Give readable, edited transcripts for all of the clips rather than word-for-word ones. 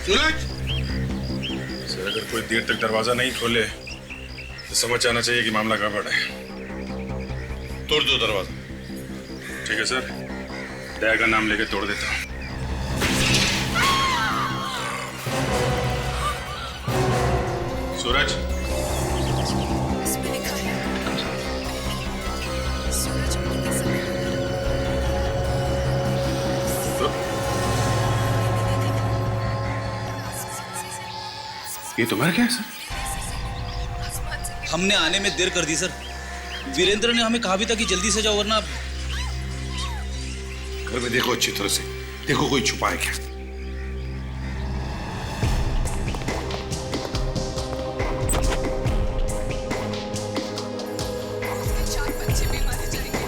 सूरज! Sir, अगर कोई देर तक दरवाजा नहीं खोले तो समझ जाना चाहिए कि मामला गड़बड़ है। तोड़ दो दरवाजा। ठीक है सर, दया का नाम लेके तोड़ देता हूँ। सूरज! इसमें लिखा है सूरज उगने के समय। ये तुम्हारा क्या है सर? हमने आने में देर कर दी सर। वीरेंद्र ने हमें कहा भी था कि जल्दी से जाओ वरना। घर में देखो अच्छी तरह से, देखो कोई छुपा है क्या। चार बच्चे भी मारे जाएंगे।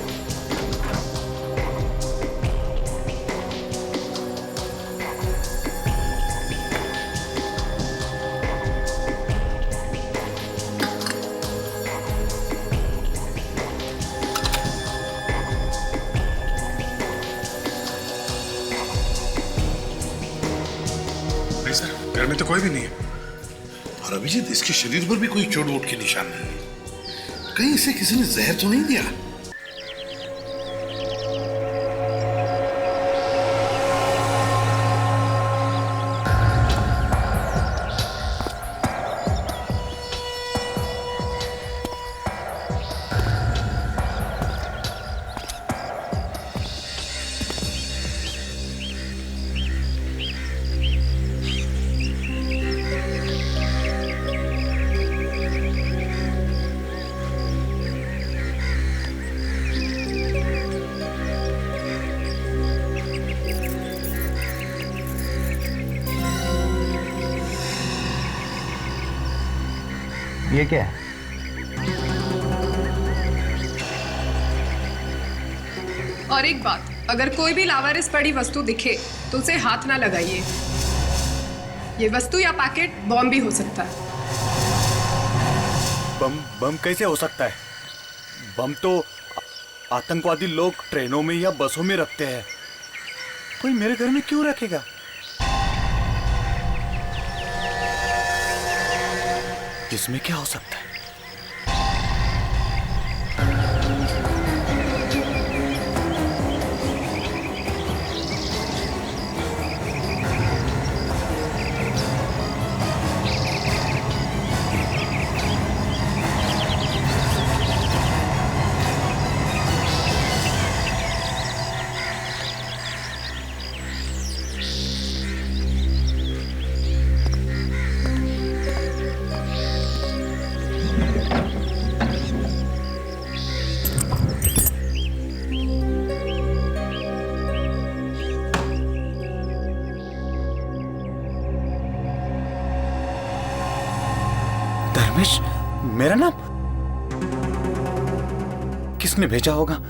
नहीं सर, घर में तो कोई भी नहीं है। और अभिजीत, इसके शरीर पर भी कोई चोट वोट के निशान नहीं है। कहीं इसे किसी ने जहर तो नहीं दिया? ये क्या है? और एक बात, अगर कोई भी लावारिस पड़ी वस्तु दिखे तो उसे हाथ ना लगाइए। ये वस्तु या पैकेट बॉम्ब भी हो सकता है। बम कैसे हो सकता है? बम तो आतंकवादी लोग ट्रेनों में या बसों में रखते हैं। कोई मेरे घर में क्यों रखेगा? इसमें क्या हो सकता है? धर्मेश, मेरा नाम किसने भेजा होगा?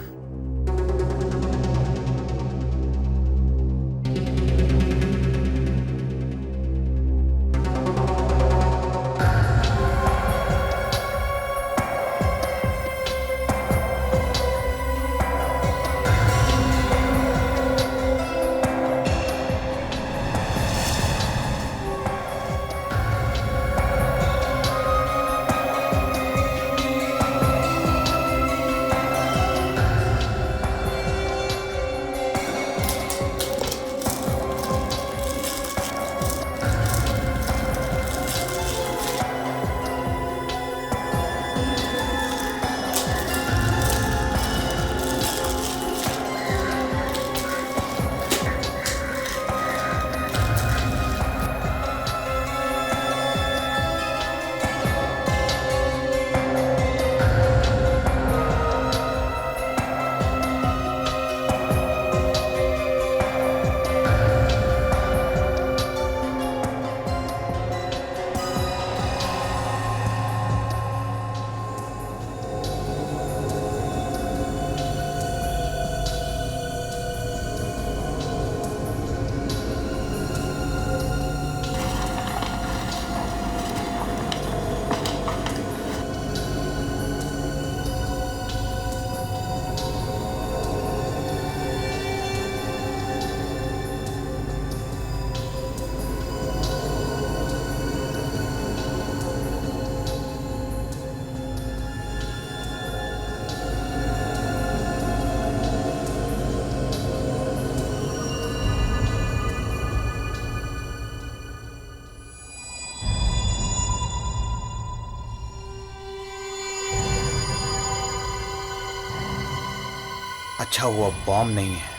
अच्छा हुआ बॉम्ब नहीं है।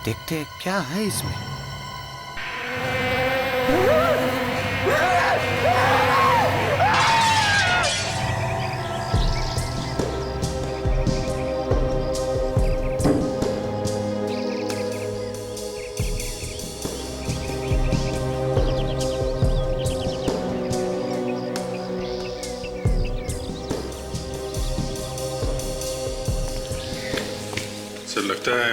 देखते हैं क्या है इसमें। सर लगता है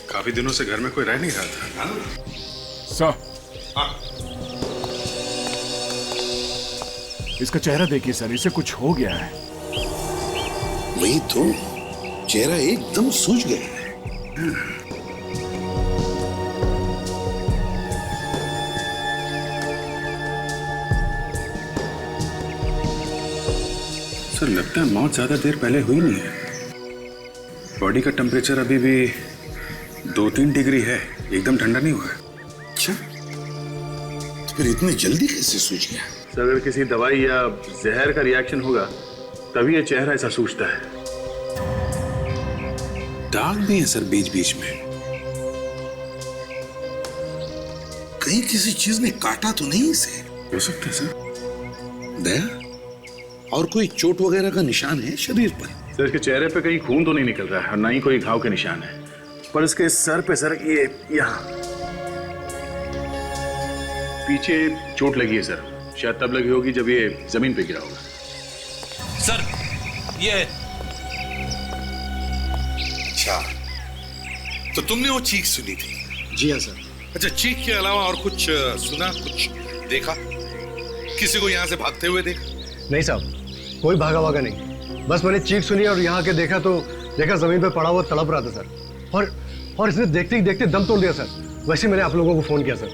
काफी दिनों से घर में कोई रह नहीं रहा था। सर, इसका चेहरा देखिए सर, इसे कुछ हो गया है। वही तो, चेहरा एकदम सूज गया है। सर लगता है मौत ज्यादा देर पहले हुई नहीं है। बॉडी का टेम्परेचर अभी भी 2-3 डिग्री है, एकदम ठंडा नहीं हुआ है। अच्छा, तो फिर इतनी जल्दी कैसे सूझ गया? सर अगर किसी दवाई या जहर का रिएक्शन होगा तभी ये चेहरा ऐसा सूझता है। दाग भी है सर बीच बीच में। कहीं किसी चीज ने काटा तो नहीं इसे? हो सकता है सर। दया, और कोई चोट वगैरह का निशान है शरीर पर? सर इसके चेहरे पे कहीं खून तो नहीं निकल रहा है और ना ही कोई घाव के निशान है, पर इसके सर पे सर ये यहाँ पीछे चोट लगी है सर। शायद तब लगी होगी जब ये जमीन पे गिरा होगा। सर ये अच्छा, तो तुमने वो चीख सुनी थी? जी हाँ सर। अच्छा, चीख के अलावा और कुछ सुना, कुछ देखा? किसी को यहाँ से भागते हुए देखा? नहीं साहब, कोई भागा भागा नहीं। बस मैंने चीख सुनी और यहाँ के देखा तो देखा जमीन पे पड़ा हुआ तड़प रहा था सर, और इसने देखते ही देखते दम तोड़ दिया सर। वैसे मैंने आप लोगों को फोन किया सर।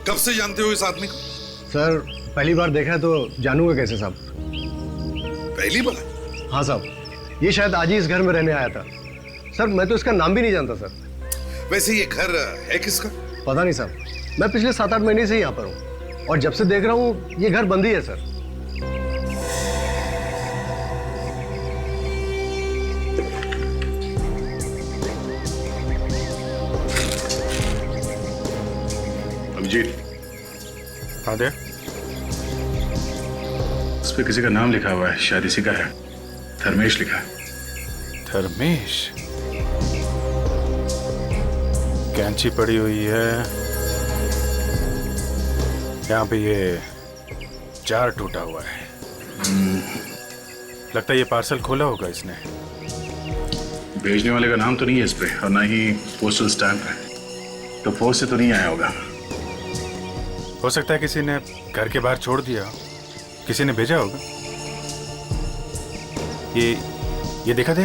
कब से जानते हो इस आदमी को? सर पहली बार देखा है तो जानूंगा कैसे साहब? पहली बार? हाँ साहब, ये शायद आज ही इस घर में रहने आया था सर। मैं तो इसका नाम भी नहीं जानता सर। वैसे ये घर है किसका? पता नहीं साहब, मैं पिछले 7-8 महीने से यहाँ पर हूँ और जब से देख रहा हूँ ये घर बंद ही है सर। अभिजीत, हाँ दे। उस पे किसी का नाम लिखा हुआ है, शायद इसी का है। धर्मेश लिखा है। धर्मेश? कैंची पड़ी हुई है यहाँ पे, ये जार टूटा हुआ है। लगता है ये पार्सल खोला होगा इसने। भेजने वाले का नाम तो नहीं है इस पे और ना ही पोस्टल स्टैम्प है, तो पोस्ट से तो नहीं आया होगा। हो सकता है किसी ने घर के बाहर छोड़ दिया, किसी ने भेजा होगा। ये देखा दे,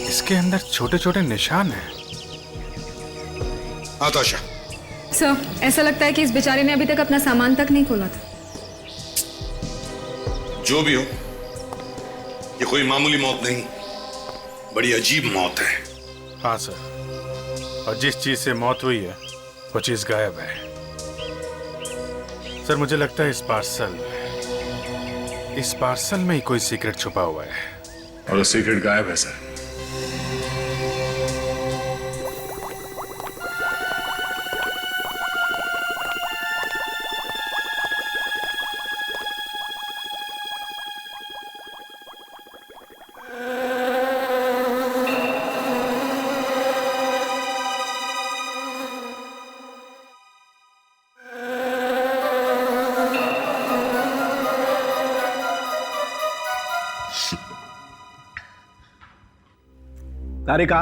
इसके अंदर छोटे छोटे निशान हैं। हाँ ताशा, सर, ऐसा लगता है कि इस बेचारे ने अभी तक अपना सामान तक नहीं खोला था। जो भी हो, ये कोई मामूली मौत नहीं, बड़ी अजीब मौत है। हाँ सर, और जिस चीज से मौत हुई है वो चीज गायब है। सर मुझे लगता है इस पार्सल में ही कोई सीक्रेट छुपा हुआ है। और वो सीक्रेट गायब है सर। तारिका,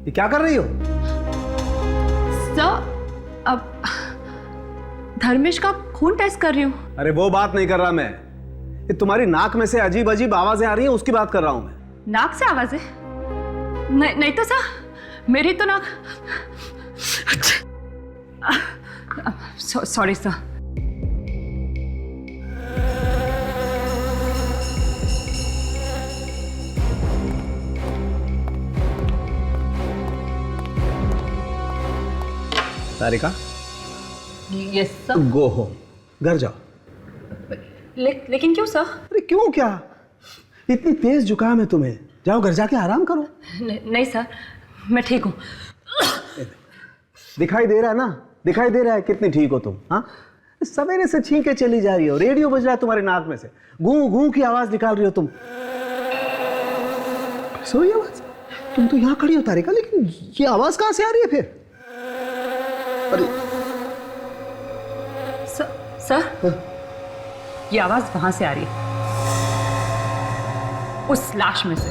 ये क्या कर रही हो? सर, अब धर्मेश का खून टेस्ट कर रही हूँ। अरे वो बात नहीं कर रहा मैं, ये तुम्हारी नाक में से अजीब अजीब आवाजें आ रही हैं, उसकी बात कर रहा हूं मैं। नाक से आवाजें? नहीं तो सर, मेरी तो नाक। Sorry sir. Tarika, yes sir. Go home, घर जाओ। लेकिन क्यों सर? अरे क्यों क्या? इतनी तेज जुकाम है तुम्हें, जाओ घर जाके आराम करो। नहीं सर, मैं ठीक हूँ। दिखाई दे रहा है ना, दिखाई दे रहा है कितनी ठीक हो तुम। हाँ, सवेरे से छींके चली जा रही हो, रेडियो बज रहा है तुम्हारे नाक में से, गूं गूं की आवाज निकाल रही हो तुम। सोई आवाज? तुम तो यहाँ खड़ी हो तारिका, लेकिन ये आवाज कहाँ से आ रही है फिर? अरे सर, ये आवाज वहां से आ रही है, उस लाश में से।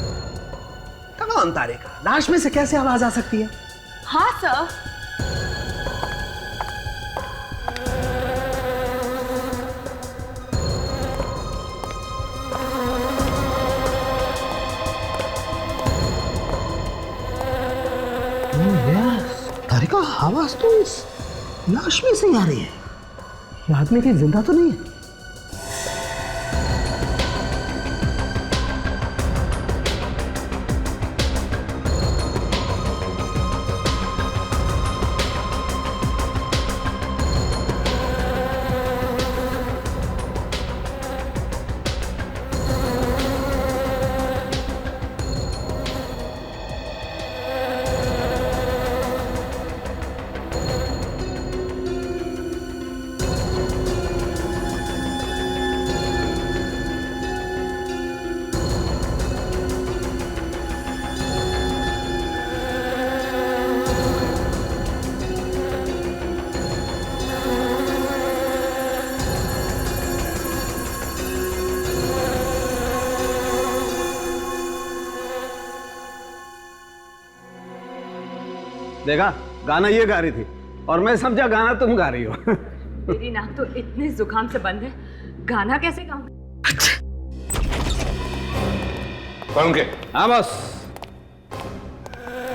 कौन तारिका? लाश में से कैसे आवाज आ सकती है? हाँ सर। तारिका, आवाज तो इस लाश में से ही आ रही है। ये आदमी कहीं जिंदा तो नहीं है? देखा, गाना ये गा रही थी और मैं समझा गाना तुम गा रही हो। मेरी नाक तो इतने जुकाम से बंद है, गाना कैसे गाऊं? कौन के? हाँ बस।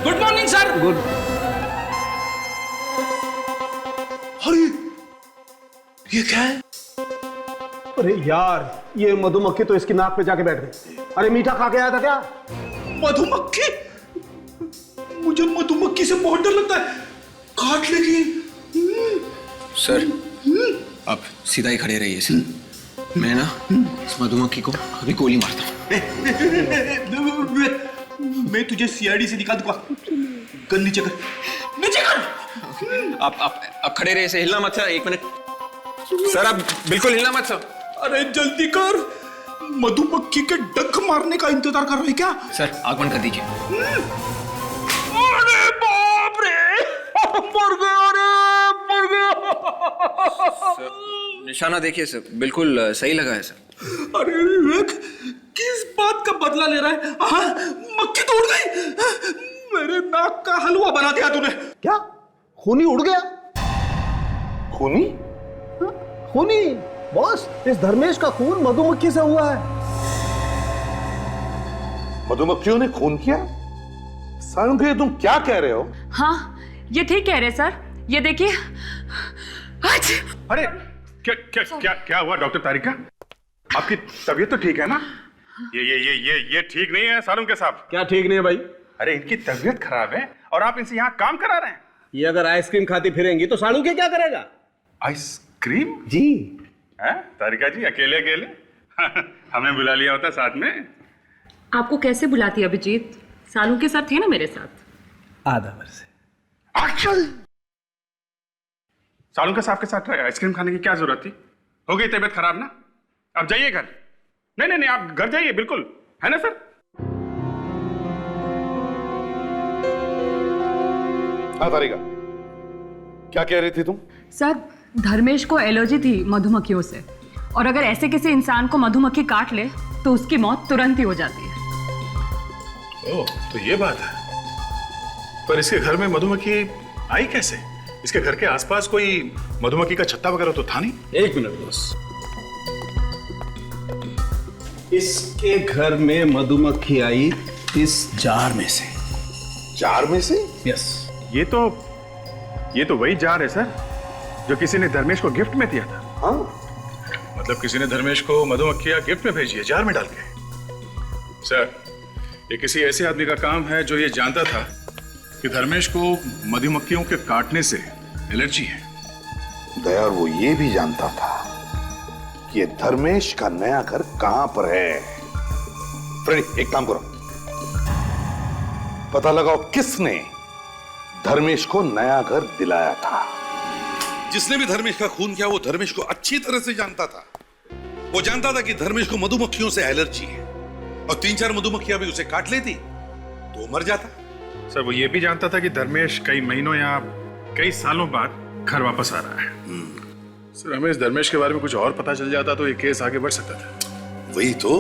Good morning sir. गुड। अरे ये क्या है? अरे यार, ये मधुमक्खी तो इसकी नाक पे जाके बैठ गई। अरे मीठा खा के आया था क्या? मधुमक्खी? मुझे मधुमक्खी से बहुत डर लगता है, काट लेगी। सर आप सीधा ही खड़े रहिए सर, मैं ना इस मधुमक्खी को अभी गोली मारता हूँ। मैं तुझे सीआईडी से निकाल दूंगा। गन नीचे कर, नीचे कर। आप खड़े रहिए, से हिलना मत सर, 1 मिनट सर, आप बिल्कुल हिलना मत सर। अरे जल्दी कर, मधुमक्खी के डंक मारने का इंतजार कर रहे हैं क्या? सर आग बंद कर दीजिए। अरे बाप रे, मर गया, अरे मर गया। निशाना देखिए सर, बिल्कुल सही लगा है सर। अरे विवेक, किस बात का बदला ले रहा है? हाँ, मक्खी तो उड़ गई, मेरे नाक का हलवा बना दिया तूने। क्या? खूनी उड़ गया? खूनी? खूनी? बॉस, इस धर्मेश का खून मधुमक्खी से हुआ है। मधुमक्खियों ने खून किया? सालुंखे, तुम क्या कह रहे हो? हाँ, ये ठीक कह रहे सर, ये देखिए। अरे क्या क्या क्या क्या हुआ डॉक्टर तारिका? आपकी तबीयत तो ठीक है ना? ये ठीक नहीं है सालुंखे साहब। क्या ठीक नहीं है भाई? अरे इनकी तबीयत खराब है और आप इनसे यहाँ काम करा रहे हैं। ये अगर आइसक्रीम खाती फिरेंगी तो सालुंखे क्या करेगा? आइसक्रीम? जी। हैं तारिका जी, अकेले अकेले हमें बुला लिया होता साथ में। आपको कैसे बुलाती अभिजीत? सालू के साथ थे ना मेरे साथ। आधा वर्ष। सालुंखे साहब के साथ आइसक्रीम खाने की क्या जरूरत थी? हो गई तबीयत खराब ना, अब जाइए घर। नहीं, आप घर जाइए, बिल्कुल, है ना सर? हाँ तारिका, क्या कह रही थी तुम? सर, धर्मेश को एलर्जी थी मधुमक्खियों से, और अगर ऐसे किसी इंसान को मधुमक्खी काट ले तो उसकी मौत तुरंत ही हो जाती है। ओह, तो ये बात है। पर इसके घर में मधुमक्खी आई कैसे? इसके घर के आसपास कोई मधुमक्खी का छत्ता वगैरह तो था नहीं? 1 मिनट बस। इसके घर में मधुमक्खी आई इस जार में से। जार में से? यस। ये तो वही जार है सर, जो किसी ने धर्मेश को गिफ्ट में दिया था। हाँ, मतलब किसी ने धर्मेश को मधुमक्खियां गिफ्ट में भेजी है, जार में डाल के। सर, ये किसी ऐसे आदमी का काम है जो ये जानता था कि धर्मेश को मधुमक्खियों के काटने से एलर्जी है। दया, वो ये भी जानता था कि ये धर्मेश का नया घर कहां पर है। फ्रेडी, एक काम करो, पता लगाओ किसने धर्मेश को नया घर दिलाया था। जिसने भी धर्मेश का खून किया वो धर्मेश को अच्छी तरह से जानता था। वो जानता था कि धर्मेश को मधुमक्खियों से एलर्जी है और 3-4 मधुमक्खियां भी उसे काट लेती तो मर जाता। सर वो ये भी जानता था कि धर्मेश कई महीनों या कई सालों बाद घर वापस आ रहा है। सर हमें इस धर्मेश के बारे में कुछ और पता चल जाता तो ये केस आगे बढ़ सकता था। वही तो,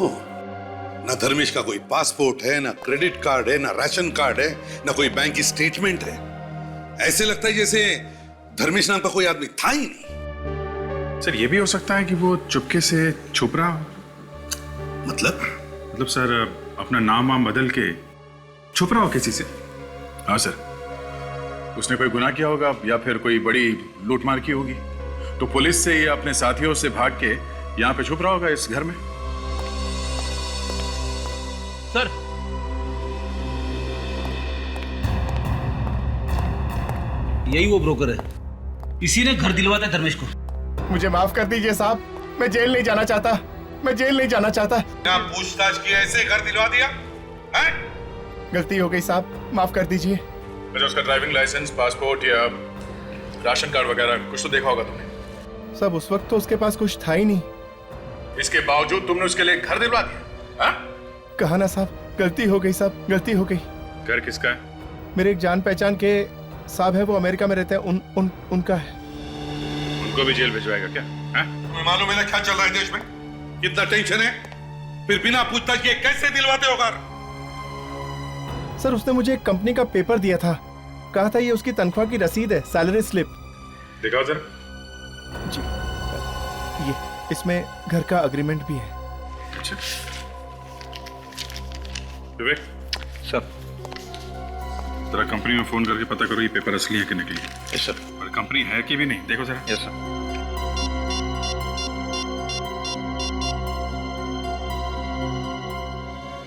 ना धर्मेश का कोई पासपोर्ट है, ना क्रेडिट कार्ड है, ना राशन कार्ड है, ना कोई बैंक की स्टेटमेंट है। ऐसे लगता है जैसे धर्मेश नाम का कोई आदमी था ही नहीं। सर ये भी हो सकता है कि वो चुपके से छुप रहा हो। मतलब सर अपना नाम वाम बदल के छुप रहा हो किसी से। हाँ सर, उसने कोई गुनाह किया होगा या फिर कोई बड़ी लूटमार की होगी तो पुलिस से या अपने साथियों से भाग के यहाँ पे छुप रहा होगा इस घर में। सर यही वो ब्रोकर है, इसी ने घर दिलवाता है धर्मेश को। मुझे माफ कर दीजिए साहब, मैं जेल नहीं जाना चाहता, मैं जेल नहीं जाना चाहता। क्या पूछताछ की ऐसे घर दिलवा दिया है? गलती हो गई साहब, माफ कर दीजिए। अच्छा उसका ड्राइविंग लाइसेंस, पासपोर्ट या राशन कार्ड वगैरह कुछ तो देखा होगा तुमने। सब उस वक्त तो उसके पास कुछ था ही नहीं। इसके बावजूद तुमने उसके लिए घर दिलवा दिया? हाँ? कहा ना साहब, गलती हो गई साहब, गलती हो गई। घर किसका है? मेरे एक जान पहचान के साहब है, वो अमेरिका में रहते हैं, उनका है। उनको भी जेल भिजवाएगा क्या? तुम्हें मालूम है ना क्या चल रहा है देश में? कितना टेंशन है, फिर बिना पूछताछ किए कैसे दिलवाते हो घर? सर उसने मुझे एक कंपनी का पेपर दिया था, कहा था ये उसकी तनख्वाह की रसीद है, सैलरी स्लिप। दिखाओ जरा। जी ये, इसमें घर का एग्रीमेंट भी है। अच्छा विवेक सर, जरा कंपनी में फोन करके पता करो ये पेपर असली है कि नकली। Yes sir. और कंपनी है कि भी नहीं देखो जरा। Yes sir.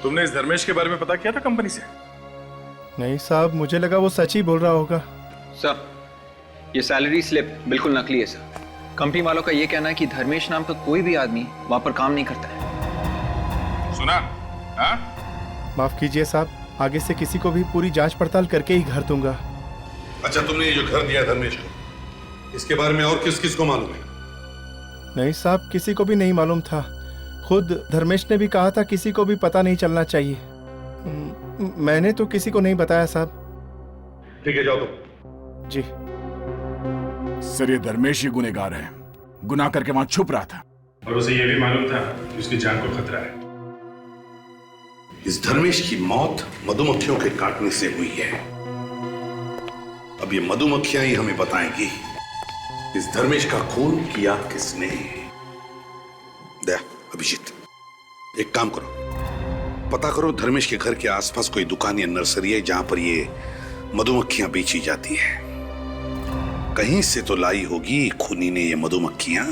तुमने इस धर्मेश के बारे में पता किया था कंपनी से? नहीं साहब, मुझे लगा वो सच ही बोल रहा होगा। सर ये सैलरी स्लिप बिल्कुल नकली है सर। कंपनी वालों का ये कहना है कि धर्मेश नाम का कोई भी आदमी वहां पर काम नहीं करता है। सुना? हाँ? माफ कीजिए साहब, आगे से किसी को भी पूरी जांच पड़ताल करके ही घर दूंगा। अच्छा तुमने ये जो घर दिया धर्मेश को, इसके बारे में और किस किस को मालूम है? नहीं साहब, किसी को भी नहीं मालूम था। खुद धर्मेश ने भी कहा था किसी को भी पता नहीं चलना चाहिए। मैंने तो किसी को नहीं बताया साहब। ठीक है जाओ तुम। जी सर, ये धर्मेश ही गुनहगार है, गुनाह करके वहां छुप रहा था। और उसे ये भी मालूम था कि उसकी जान को खतरा है। इस धर्मेश की मौत मधुमक्खियों के काटने से हुई है। अब ये मधुमक्खियां ही हमें बताएंगी इस धर्मेश का खून किया किसने। दया, अभिजीत, एक काम करो, पता करो धर्मेश के घर के आसपास कोई दुकान या नर्सरी है जहां पर ये मधुमक्खियां बेची जाती है। कहीं से तो लाई होगी खूनी ने ये मधुमक्खियां।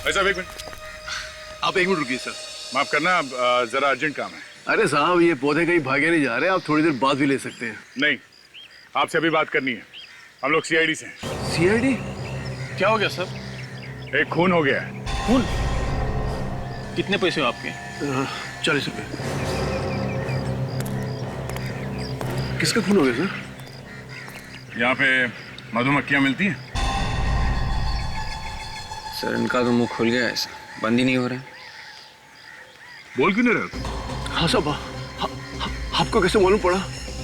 ऐसा एक मिनट, आप एक मिनट रुकिए सर। माफ करना, जरा अर्जेंट काम है। अरे साहब, ये पौधे कहीं भागे नहीं जा रहे, आप थोड़ी देर बाद भी ले सकते हैं। नहीं, आपसे अभी बात करनी है। हम लोग सीआईडी से हैं। सीआईडी? क्या हो गया सर? एक खून हो गया है। खून? कितने पैसे हो आपके? 40 रुपए। किसका खून हो गया सर? यहाँ पे मधुमक्खियां मिलती हैं। सर इनका तो मुंह खुल गया है सर, बंद ही नहीं हो रहा है। बोल क्यों नहीं रहे हो? हाँ साहब, आपको कैसे मालूम पड़ा?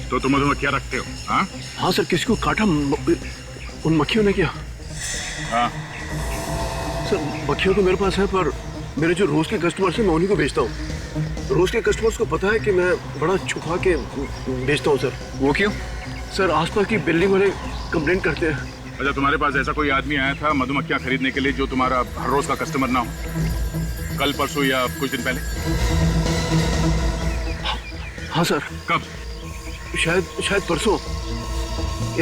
तो तुम मधुमक्खियां रखते हो? हाँ हाँ सर, किसको काटा उन मक्खियों ने? क्या? हाँ सर मक्खियों तो मेरे पास है, पर मेरे जो रोज के कस्टमर्स हैं मैं उन्हीं को बेचता हूँ। रोज के कस्टमर्स को पता है कि मैं बड़ा छुपा के बेचता हूँ सर। वो क्यों? सर आसपास की बिल्डिंग वाले कंप्लेंट करते हैं। अच्छा, तुम्हारे पास ऐसा कोई आदमी आया था मधुमक्खियां खरीदने के लिए जो तुम्हारा हर रोज का कस्टमर ना हो? कल, परसों या कुछ दिन पहले? हाँ सर। कब? शायद परसों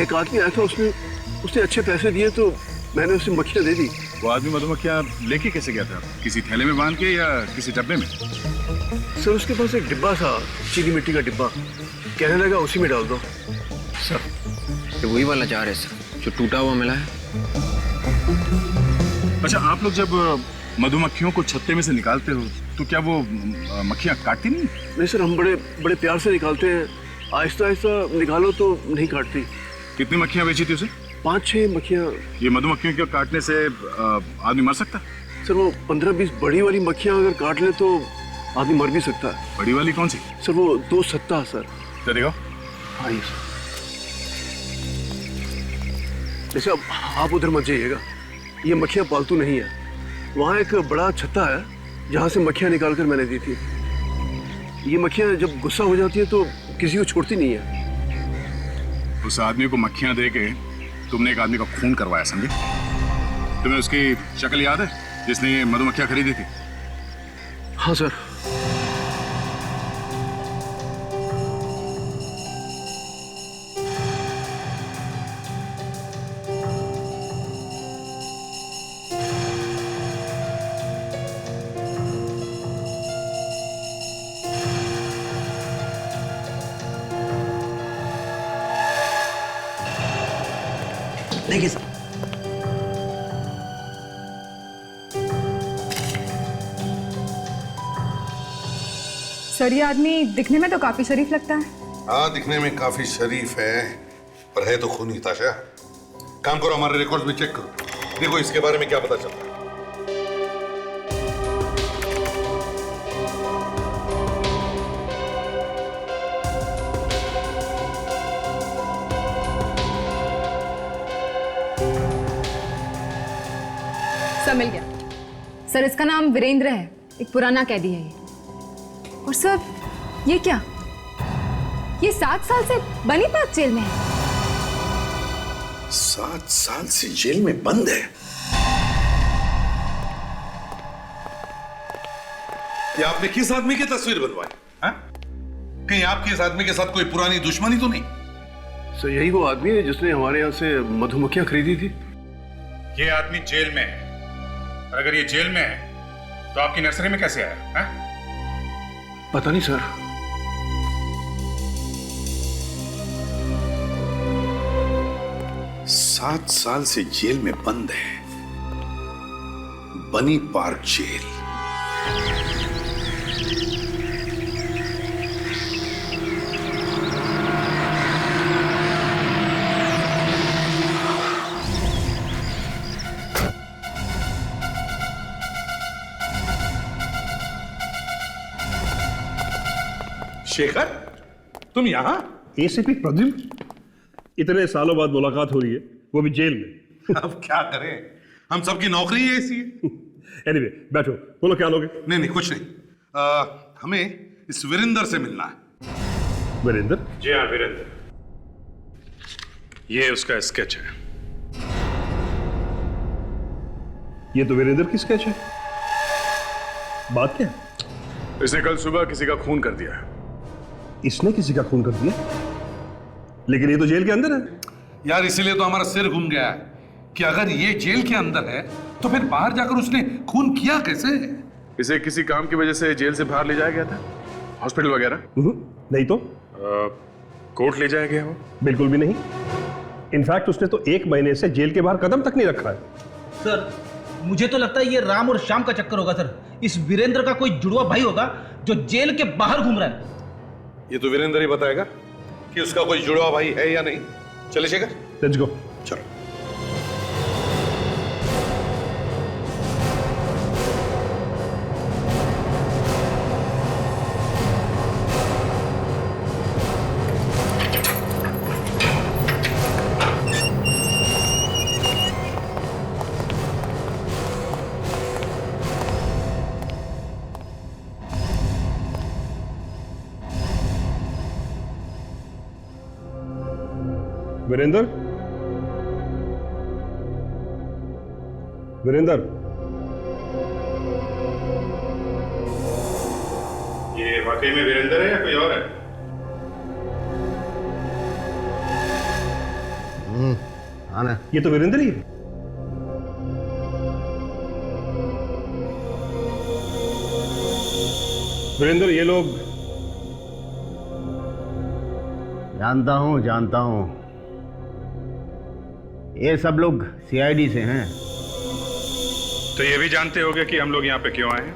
एक आदमी आया था, उसने अच्छे पैसे दिए तो मैंने उसे मक्खियाँ दे दी। वो आदमी मधुमक्खियां लेके कैसे गया था? किसी थैले में बांध के या किसी डब्बे में? सर उसके पास एक डिब्बा था, चीनी मिट्टी का डिब्बा, कहने लगा उसी में डाल दो। सर ये वही वाला जार है सर जो टूटा हुआ मिला है। अच्छा, आप लोग जब मधुमक्खियों को छत्ते में से निकालते हो तो क्या वो मक्खियाँ काटती नहीं? नहीं सर, हम बड़े बड़े प्यार से निकालते हैं। आहिस्ता आहिस्ता निकालो तो नहीं काटती। कितनी मक्खियाँ बेची थी उसे? 5-6 मक्खियाँ। ये मधुमक्खियों के काटने से आदमी मर सकता है? सर वो 15-20 बड़ी वाली मक्खियाँ अगर काट ले तो आदमी मर भी सकता है। बड़ी वाली कौन सी? सर वो 2 सत्ता सर। चलेगा? हाँ ये सर। जैसे अब आप उधर मत जाइएगा, ये मक्खियाँ पालतू नहीं है। वहाँ एक बड़ा छत्ता है जहाँ से मक्खियाँ निकाल कर मैंने दी थी। ये मक्खियाँ जब गुस्सा हो जाती है तो किसी को छोड़ती नहीं है। उस आदमी को मक्खियाँ दे के तुमने एक आदमी का खून करवाया, समझे? तुम्हें उसकी शक्ल याद है जिसने ये मधुमक्खियाँ खरीदी थी? हाँ सर। देखिए सर, सर ये आदमी दिखने में तो काफी शरीफ लगता है। हाँ, दिखने में काफी शरीफ है, पर है तो खूनी ताशा। काम करो, हमारे रिकॉर्ड में चेक करो, देखो इसके बारे में क्या पता चलता है। सर मिल गया। सर इसका नाम वीरेंद्र है, एक पुराना कैदी है ये। और सर ये क्या, ये 7 साल से बनी पार्क जेल में है। 7 साल से जेल में बंद है? ये आपने किस आदमी की तस्वीर बनवाई? हाँ? कहीं आपकी इस आदमी के साथ कोई पुरानी दुश्मनी तो नहीं? सर यही वो आदमी है जिसने हमारे यहाँ से मधुमक्खियाँ खरीदी थी। ये आदमी जेल में है, और अगर ये जेल में है तो आपकी नर्सरी में कैसे आया? हाँ? पता नहीं सर। सात साल से जेल में बंद है, बनी पार्क जेल। शेखर, तुम यहां? एसीपी प्रद्युम्न, इतने सालों बाद मुलाकात हो रही है, वो भी जेल में। अब क्या करें, हम सबकी नौकरी है ऐसी है। एनीवे, बैठो, बोलो क्या लोगे? नहीं नहीं, कुछ नहीं। हमें इस वीरेंद्र से मिलना है। वीरेंद्र? जी हाँ, वीरेंद्र। ये उसका स्केच है। ये तो वीरेंद्र की स्केच है। बात क्या है? इसने कल सुबह किसी का खून कर दिया। इसने किसी का खून कर दिया? लेकिन ये तो जेल के अंदर है। यार इसीलिए तो हमारा सिर घूम गया है कि अगर ये जेल के अंदर है तो फिर बाहर जाकर उसने खून किया कैसे? इसे किसी काम की वजह से जेल से बाहर ले जाया गया था, हॉस्पिटल वगैरह? नहीं तो कोर्ट ले जाया गया हो? बिल्कुल भी नहीं। इनफैक्ट उसने तो 1 महीने से जेल के बाहर कदम तक नहीं रखा है। सर मुझे तो लगता है ये राम और श्याम का चक्कर होगा सर। इस वीरेंद्र का कोई जुड़वा भाई होगा जो जेल के बाहर घूम रहा है। ये तो वीरेंद्र ही बताएगा कि उसका कोई जुड़वा भाई है या नहीं। चले शेखर, लेट्स गो। चलो। वीरेंद्र? वीरेंद्र? ये वाकई में वीरेंद्र है या कोई और है? हाँ ना, ये तो वीरेंद्र ही है। वीरेंद्र, ये लोग? जानता हूँ ये सब लोग सीआईडी से हैं। तो ये भी जानते होगे कि हम लोग यहाँ पे क्यों आए हैं?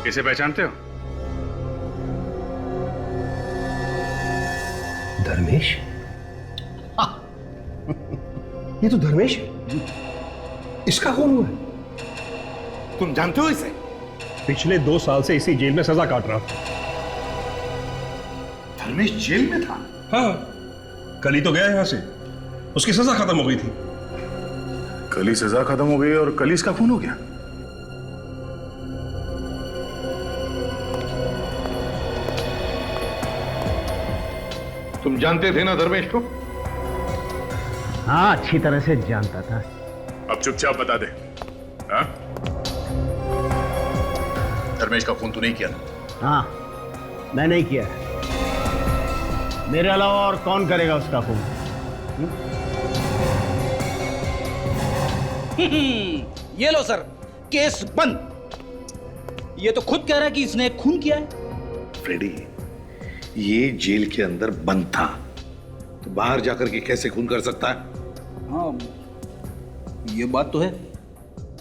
इसे पहचानते हो? धर्मेश? ये तो धर्मेश है। इसका कौन हुआ है? तुम जानते हो इसे? पिछले 2 साल से इसी जेल में सजा काट रहा था। धर्मेश जेल में था? हाँ, कल ही तो गया यहां से। उसकी सजा खत्म हो गई थी। कल ही सजा खत्म हो गई और कल ही इसका खून हो गया? तुम जानते थे ना धर्मेश को? हाँ, अच्छी तरह से जानता था। अब चुपचाप बता दे। हाँ? धर्मेश का खून तू नहीं किया ना? हाँ, मैं नहीं किया है। मेरे अलावा और कौन करेगा उसका खून? ये लो सर, केस बंद। ये तो खुद कह रहा है कि इसने खून किया है। फ्रेडी, ये जेल के अंदर बंद था, तो बाहर जाकर के कैसे खून कर सकता है? हाँ, ये बात तो है।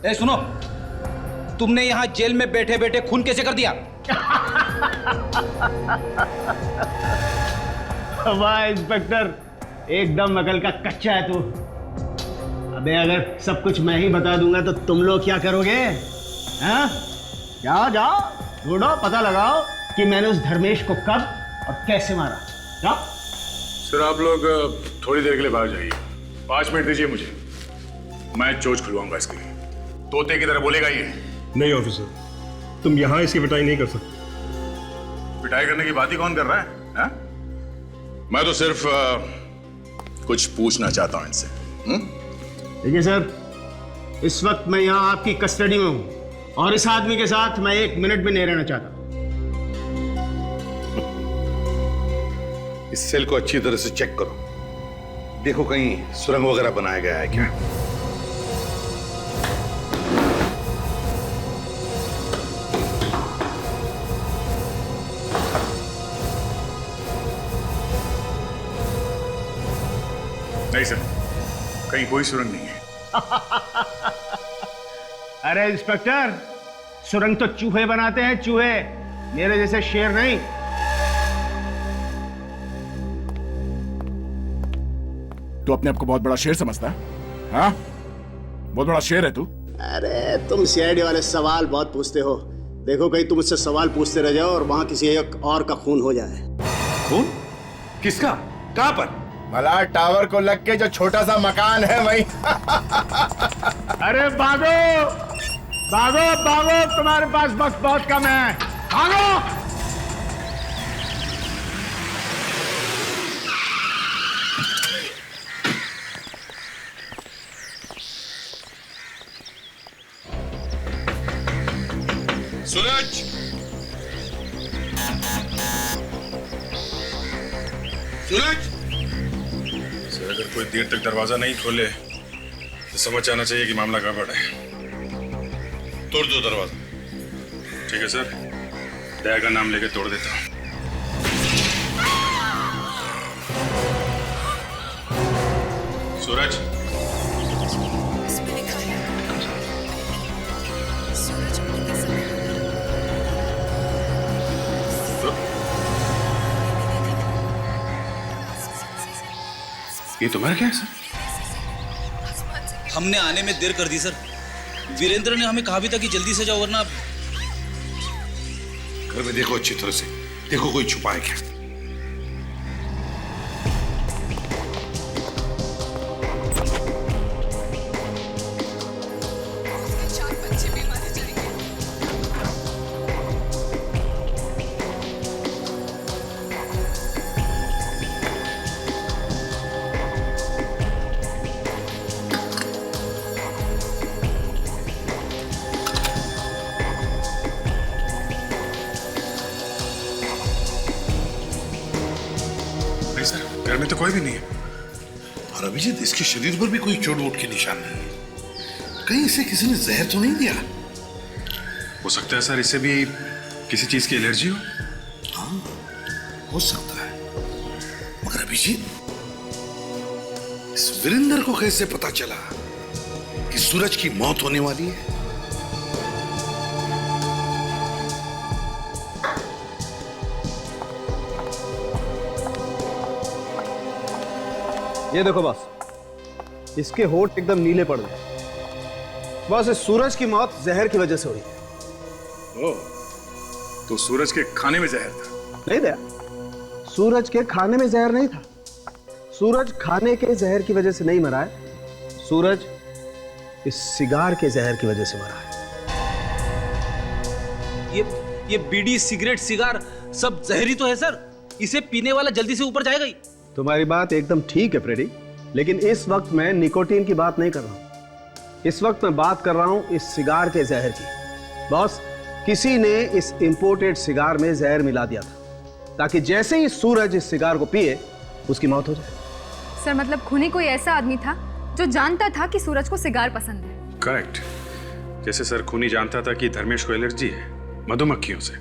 ए सुनो, तुमने यहां जेल में बैठे बैठे खून कैसे कर दिया? वाह इंस्पेक्टर, एकदम अकल का कच्चा है तू। अबे अगर सब कुछ मैं ही बता दूंगा तो तुम लोग क्या करोगे? हाँ? जाओ जाओ, ढूंढो, पता लगाओ कि मैंने उस धर्मेश को कब और कैसे मारा। जाओ। सर आप लोग थोड़ी देर के लिए बाहर जाइए। 5 मिनट दीजिए मुझे, मैं चोच खुलवाऊंगा इसकी। तोते की तरह बोलेगा ये। नहीं ऑफिसर, तुम यहां इसकी पिटाई नहीं कर सकते। पिटाई करने की बात ही कौन कर रहा है? हा? मैं तो सिर्फ कुछ पूछना चाहता हूं इनसे। देखिए सर, इस वक्त मैं यहाँ आपकी कस्टडी में हूँ और इस आदमी के साथ मैं 1 मिनट भी नहीं रहना चाहता। इस सेल को अच्छी तरह से चेक करो, देखो कहीं सुरंग वगैरह बनाया गया है क्या? नहीं सर, कहीं कोई सुरंग नहीं है। अरे इंस्पेक्टर, सुरंग तो चूहे बनाते हैं, चूहे, मेरे जैसे शेर नहीं। तू अपने आप को बहुत बड़ा शेर समझता है? हाँ? बहुत बड़ा शेर है तू? अरे तुम सीआईडी वाले सवाल बहुत पूछते हो। देखो कहीं तुम मुझसे सवाल पूछते रह जाओ और वहां किसी एक और का खून हो जाए। खून? किसका? कहां पर? मलार टावर को लग के जो छोटा सा मकान है वही। अरे भागो भागो भागो, तुम्हारे पास वक्त बहुत कम है, भागो। सूरज! सूरज! सर अगर कोई देर तक दरवाजा नहीं खोले तो समझ आना चाहिए कि मामला गड़बड़ है। तोड़ दो दरवाजा। ठीक है सर, दया का नाम लेके तोड़ देता हूं। सूरज! इसमें लिखा है सूरज उगने के समय। ये तुम्हारा क्या है सर? हमने आने में देर कर दी सर। वीरेंद्र ने हमें कहा भी था कि जल्दी से जाओ वरना। घर में देखो अच्छी तरह से, देखो कोई छुपा है क्या? चार बच्चे भी मारे जाएंगे। नहीं सर, घर में तो कोई भी नहीं है। और अभिजीत, इसके शरीर पर भी कोई चोट वोट के निशान नहीं है। कहीं इसे किसी ने जहर तो नहीं दिया? हो सकता है सर इसे भी किसी चीज की एलर्जी हो। हाँ, हो सकता है, मगर अभिजीत इस वीरेंद्र को कैसे पता चला कि सूरज की मौत होने वाली है? ये देखो बस, इसके होठ एकदम नीले पड़ गए। बस इस सूरज की मौत जहर की वजह से हुई है। ओ, तो सूरज के खाने में जहर था? नहीं दया, सूरज के खाने में जहर नहीं था। सूरज खाने के जहर की वजह से नहीं मरा है, सूरज इस सिगार के जहर की वजह से मरा है। ये बीड़ी, सिगरेट, सिगार सब जहरी तो है सर। इसे पीने वाला जल्दी से ऊपर जाएगा ही। तुम्हारी बात एकदम ठीक है फ्रेडी, लेकिन इस वक्त मैं निकोटीन की बात नहीं कर रहा हूं। इस वक्त मैं बात कर रहा हूं इस सिगार के जहर की। बॉस, किसी ने इस इंपोर्टेड सिगार में जहर मिला दिया था ताकि जैसे ही सूरज इस सिगार को पिए उसकी मौत हो जाए। सर मतलब खूनी कोई ऐसा आदमी था जो जानता था कि सूरज को सिगार पसंद है। करेक्ट। जैसे सर खूनी जानता था कि धर्मेश को एलर्जी है मधुमक्खियों से।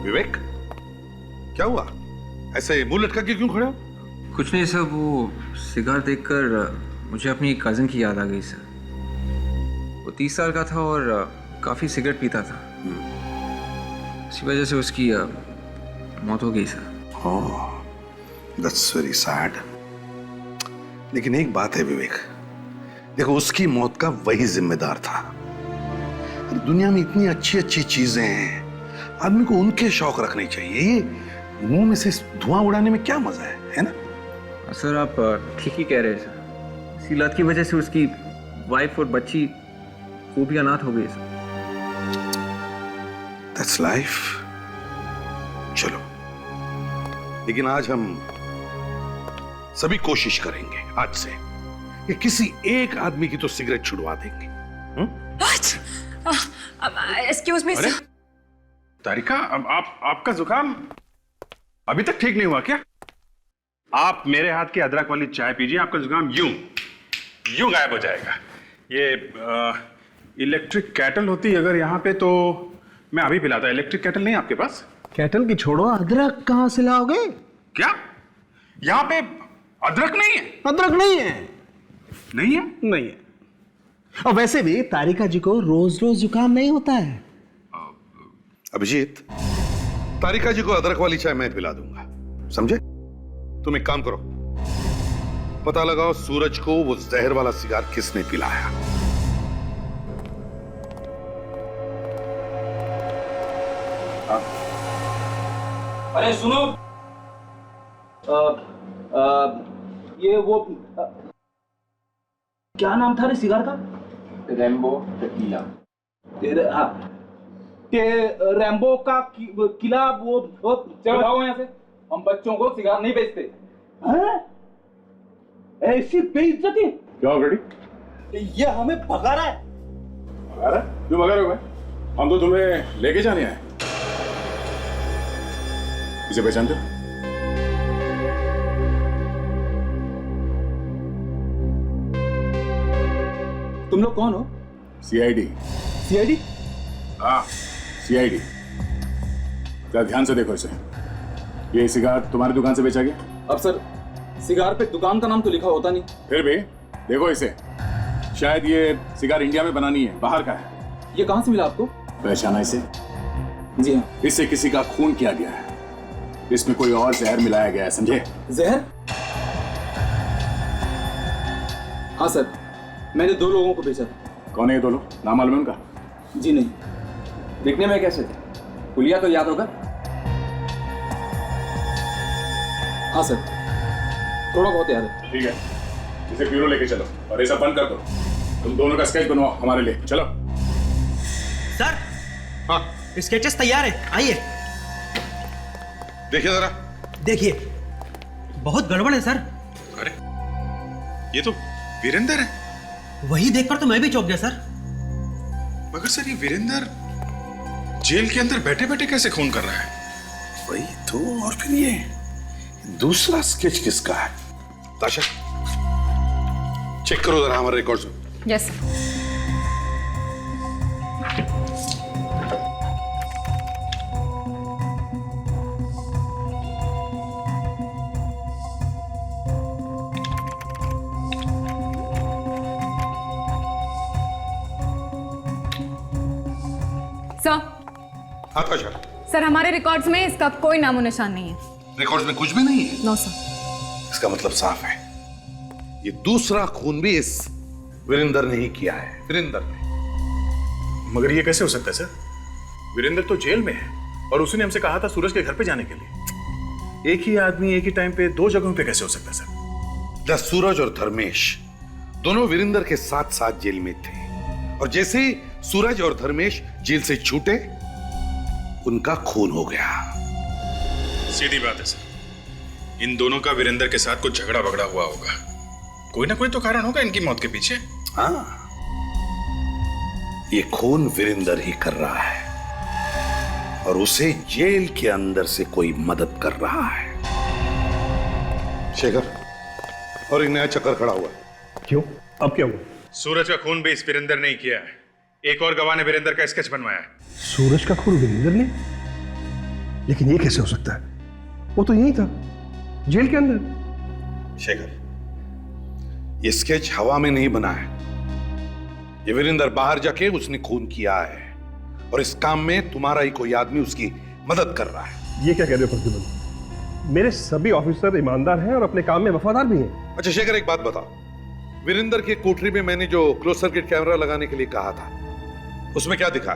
विवेक, क्या हुआ? ऐसे मुंह लटका के क्यों खड़े हो? कुछ नहीं सर, वो सिगार देखकर मुझे अपनी कजिन की याद आ गई सर। वो 30 साल का था और काफी सिगरेट पीता था। इसी वजह से उसकी मौत हो गई sir. Oh, that's very sad. लेकिन एक बात है विवेक, देखो उसकी मौत का वही जिम्मेदार था। दुनिया में इतनी अच्छी अच्छी चीजें हैं, आदमी को उनके शौक रखने चाहिए। ये मुंह में से धुआं उड़ाने में क्या मजा है ना? सर आप ठीक ही कह रहे हैं सर। इसी लत की वजह से उसकी वाइफ और बच्ची वो भी अनाथ हो गई सर। That's life. चलो, लेकिन आज हम सभी कोशिश करेंगे आज से कि किसी एक आदमी की तो सिगरेट छुड़वा देंगे। Excuse me sir. तारिका, अब आपका जुकाम अभी तक ठीक नहीं हुआ क्या? आप मेरे हाथ की अदरक वाली चाय पीजिए, आपका जुकाम यूं गायब हो जाएगा। ये इलेक्ट्रिक कैटल होती अगर यहाँ पे तो मैं अभी पिलाता। इलेक्ट्रिक कैटल नहीं आपके पास? कैटल की छोड़ो, अदरक कहां से लाओगे? क्या यहाँ पे अदरक नहीं है? अदरक नहीं है। नहीं है? नहीं है। और वैसे भी तारिका जी को रोज रोज जुकाम नहीं होता है। अभिजीत, तारिका जी को अदरक वाली चाय मैं पिला दूंगा, समझे? तुम एक काम करो, पता लगाओ सूरज को वो जहर वाला सिगार किसने पिलाया। अरे सुनो, ये वो क्या नाम था रे सिगार का? Rainbow tequila. हाँ, के रैम्बो का किला। वो चलो भागो यहाँ से, हम बच्चों को सिगार नहीं बेचते। ऐसी बेइज्जती! क्या रेडी? ये हमें भगा रहा है। भगा रहा है? क्यों भगा रहे हो भाई? हम तो तुम्हें लेके जाने आए। इसे पहचानते हो? तुम लोग कौन हो? सीआईडी। सीआईडी? हाँ, सीआईडी। जरा ध्यान से देखो इसे। ये सिगार तुम्हारी दुकान से बेचा गया? अब सर, सिगार पे दुकान का नाम तो लिखा होता नहीं। फिर भी देखो इसे, शायद ये सिगार इंडिया में बनानी है, बाहर का है। ये कहाँ से मिला आपको? पहचाना इसे? जी हाँ। इससे किसी का खून किया गया है। इसमें कोई और जहर मिलाया गया है, समझे? जहर? हाँ सर, मैंने 2 लोगों को बेचा था। कौन है ये 2 लोग? नाम मालूम है उनका? जी नहीं। दिखने में कैसे थे? पुलिया तो याद होगा? हाँ सर, थोड़ा बहुत याद है। ठीक है, इसे ब्यूरो लेके चलो और ये सब बंद कर दो। तुम दोनों का स्केच बनवाओ हमारे लिए, चलो। सर, हाँ, स्केचेस तैयार है, आइए। देखिए जरा। देखिए, बहुत गड़बड़ है सर। अरे, ये तो वीरेंद्र है। वही देखकर तो मैं भी चौंक गया सर। मगर सर, ये वीरेंद्र जेल के अंदर बैठे बैठे कैसे खून कर रहा है? वही तो। और फिर ये दूसरा स्केच किसका है? ताशा, चेक करो जरा हमारे रिकॉर्ड्स में। Yes sir. आता चल। सर हमारे रिकॉर्ड्स में इसका कोई नामो निशान नहीं है। रिकॉर्ड्स में कुछ भी नहीं है? No sir. इसका मतलब साफ है, ये दूसरा खून भी इस वीरेंद्र ने ही किया है। वीरेंद्र ने। मगर ये कैसे हो सकता है सर? वीरेंद्र तो जेल में है और उसने हमसे कहा था सूरज के घर पे जाने के लिए। एक ही आदमी एक ही टाइम पे दो जगहों पे कैसे हो सकता है सर? सूरज और धर्मेश दोनों वीरेंद्र के साथ साथ जेल में थे, और जैसे ही सूरज और धर्मेश जेल से छूटे उनका खून हो गया। सीधी बात है सर, इन दोनों का वीरेंद्र के साथ कुछ झगड़ा बगड़ा हुआ होगा। कोई ना कोई तो कारण होगा इनकी मौत के पीछे। हाँ, ये खून वीरेंद्र ही कर रहा है और उसे जेल के अंदर से कोई मदद कर रहा है। शेखर, और एक नया चक्कर खड़ा हुआ है। क्यों? अब क्या हुआ? सूरज का खून भी इस वीरेंद्र ने ही किया है। एक और गवाह ने वीरेंद्र का स्केच बनवाया है। सूरज का खून वीरेंद्र ने? लेकिन ये कैसे हो सकता है? वो तो यही था, जेल के अंदर। शेखर, ये स्केच हवा में नहीं बना है। ये वीरेंद्र बाहर जाके उसने खून किया है, और इस काम में तुम्हारा ही कोई आदमी उसकी मदद कर रहा है। ये क्या कह रहे हो प्रतिबल? मेरे सभी ऑफिसर ईमानदार हैं और अपने काम में वफादार भी हैं। अच्छा शेखर, एक बात बताओ, वीरेंद्र की कोठरी में मैंने जो क्लोज सर्किट कैमरा लगाने के लिए कहा था, उसमें क्या दिखा?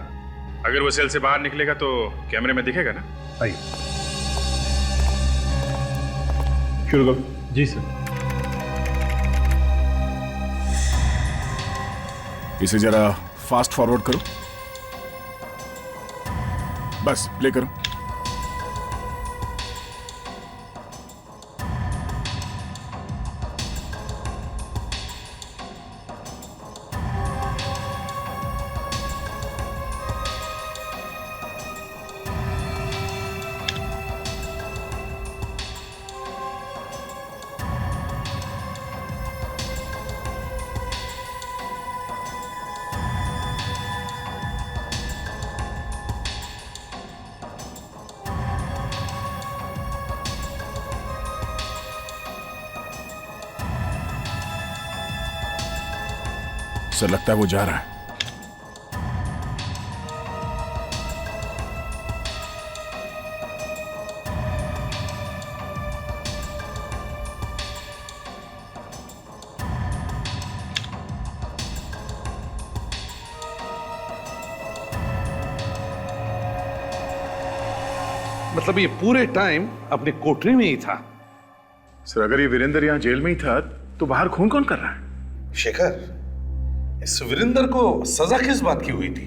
अगर वो सेल से बाहर निकलेगा तो कैमरे में दिखेगा ना। आइए शुरू करो। जी सर। इसे जरा फास्ट फॉरवर्ड करो। बस प्ले करो। सर लगता है वो जा रहा है। मतलब ये पूरे टाइम अपने कोठरी में ही था? सर अगर ये वीरेंद्र यहां जेल में ही था तो बाहर खून कौन कर रहा है? शेखर, इस वीरेंद्र को सजा किस बात की हुई थी?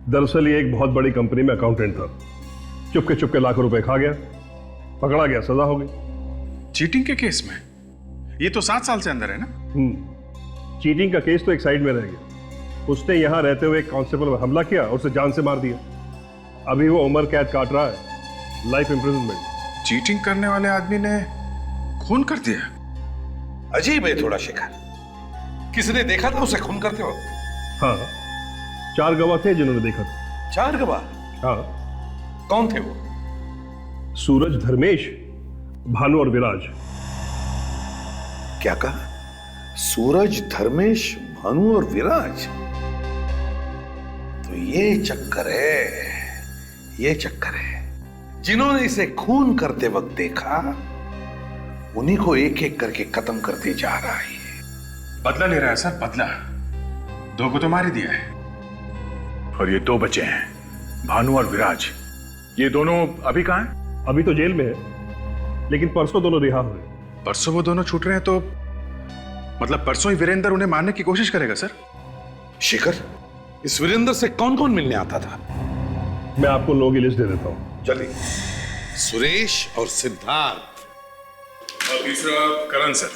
दरअसल ये एक बहुत बड़ी कंपनी में अकाउंटेंट था। चुपके चुपके लाखों रुपए खा गया, पकड़ा गया, सजा हो गई। चीटिंग के केस में? ये तो 7 साल से अंदर है ना? चीटिंग का केस तो एक साइड में रह गया। उसने यहां रहते हुए एक कांस्टेबल पर हमला किया और उसे जान से मार दिया। अभी वो उम्र कैद काट रहा है, लाइफ इंप्रिजनमेंट। चीटिंग करने वाले आदमी ने खून कर दिया? अजीब है थोड़ा शेखर। किसने देखा था उसे खून करते हो? हाँ, 4 गवाह थे जिन्होंने देखा था। 4 गवाह? हाँ। कौन थे वो? सूरज, धर्मेश, भानु और विराज। क्या कहा? सूरज, धर्मेश, भानु और विराज? तो ये चक्कर है, ये चक्कर है। जिन्होंने इसे खून करते वक्त देखा उन्हीं को एक एक करके खत्म करते जा रहा है। बदला ले रहा है सर, बदला। 2 को तो मार ही दिया है। और ये 2 बचे हैं, भानु और विराज। ये दोनों अभी कहां हैं? अभी तो जेल में है, लेकिन परसों दोनों रिहा हुए। परसों वो दोनों छूट रहे हैं तो मतलब परसों ही वीरेंद्र उन्हें मारने की कोशिश करेगा सर? शेखर, इस वीरेंद्र से कौन कौन मिलने आता था? मैं आपको लोगों की लिस्ट दे देता हूं। चलिए। सुरेश और सिद्धार्थ और तीसरा करण सर।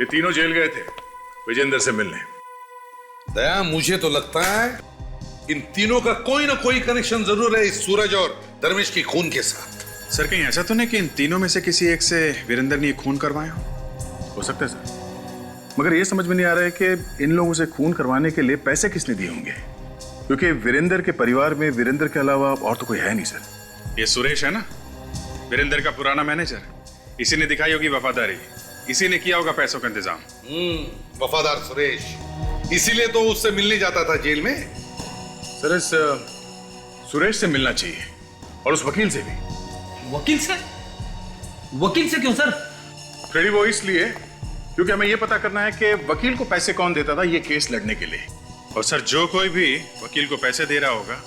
ये तीनों जेल गए थे विजेंद्र से मिलने। दया, मुझे तो लगता है इन तीनों का कोई ना कोई कनेक्शन जरूर है इस सूरज और धर्मेश की खून के साथ। सर कहीं ऐसा तो नहीं कि इन तीनों में से किसी एक से वीरेंद्र ने खून करवाया हो सकता है सर, मगर ये समझ में नहीं आ रहा है कि इन लोगों से खून करवाने के लिए पैसे किसने दिए होंगे, क्योंकि वीरेंद्र के परिवार में वीरेंद्र के अलावा और तो कोई है नहीं सर। ये सुरेश है ना, वीरेंद्र का पुराना मैनेजर। इसी ने दिखाई होगी वफादारी, इसी ने किया होगा पैसों का इंतजाम। वफादार सुरेश, इसीलिए तो उससे मिलने जाता था जेल में। सर इस सुरेश से मिलना चाहिए और उस वकील से भी। वकील से? वकील से क्यों सर? फ्रेडी, वो इसलिए क्योंकि हमें यह पता करना है कि वकील को पैसे कौन देता था ये केस लड़ने के लिए। और सर, जो कोई भी वकील को पैसे दे रहा होगा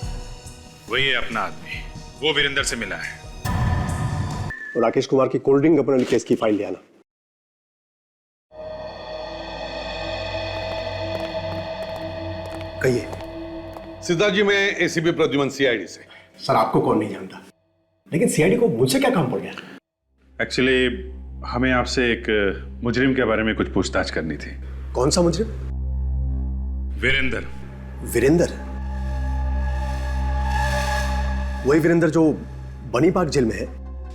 वही है अपना आदमी। वो वीरेंद्र से मिला है। और राकेश कुमार की कोल्ड ड्रिंक अपने केस की फाइल ले आना। कहिए। सिद्धार्थ जी, मैं एसीपी प्रद्युमन, सीआईडी से। सर, आपको कौन नहीं जानता, लेकिन सीआईडी को मुझसे क्या काम पड़ गया? एक्चुअली हमें आपसे एक मुजरिम के बारे में कुछ पूछताछ करनी थी। कौन सा मुजरिम? वीरेंद्र। वीरेंद्र? वही वीरेंद्र जो बनी पार्क जेल में है?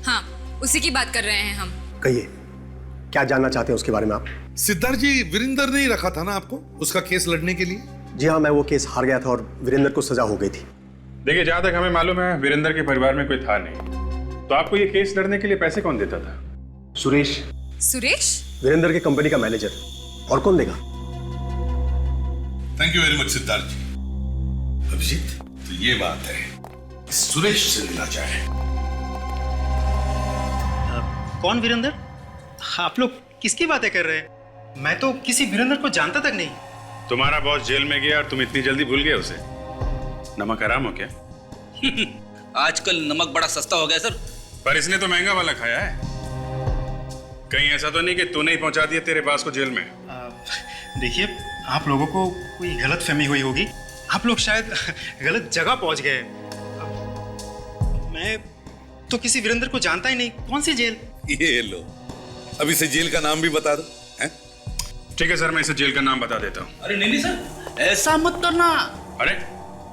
हाँ, उसी की बात कर रहे हैं हम। कहिए, क्या जानना चाहते हैं उसके बारे में आप? सिद्धार्थ जी, वीरेंद्र ने ही रखा था ना आपको उसका केस लड़ने के लिए? जी हाँ, मैं वो केस हार गया था और वीरेंद्र को सजा हो गई थी। देखिए, जहां तक हमें मालूम है वीरेंद्र के परिवार में कोई था नहीं, तो आपको ये केस लड़ने के लिए पैसे कौन देता था? सुरेश। सुरेश? वीरेंद्र के कंपनी का मैनेजर। और कौन देगा? Thank you very much Siddharth ji. Abhijit, तो ये बात है, सुरेश से मिलना चाहे। कौन वीरेंद्र? आप लोग किसकी बातें कर रहे हैं? मैं तो किसी वीरेंद्र को जानता तक नहीं। तुम्हारा बॉस जेल में गया और तुम इतनी जल्दी भूल गए उसे? नमक हराम हो क्या? आजकल नमक बड़ा सस्ता हो गया सर। पर इसने तो महंगा वाला खाया है। कहीं ऐसा तो नहीं कि तूने ही पहुंचा दिया तेरे बास को जेल में? देखिए, आप लोगों को कोई गलतफहमी हुई होगी। आप लोग शायद गलत जगह पहुंच गए। मैं तो किसी वीरेंद्र को जानता ही नहीं। कौन सी जेल? ये लो, अभी से जेल का नाम भी बता दो। ठीक है सर, मैं इसे जेल का नाम बता देता हूँ। अरे नहीं सर, ऐसा मत करना। अरे,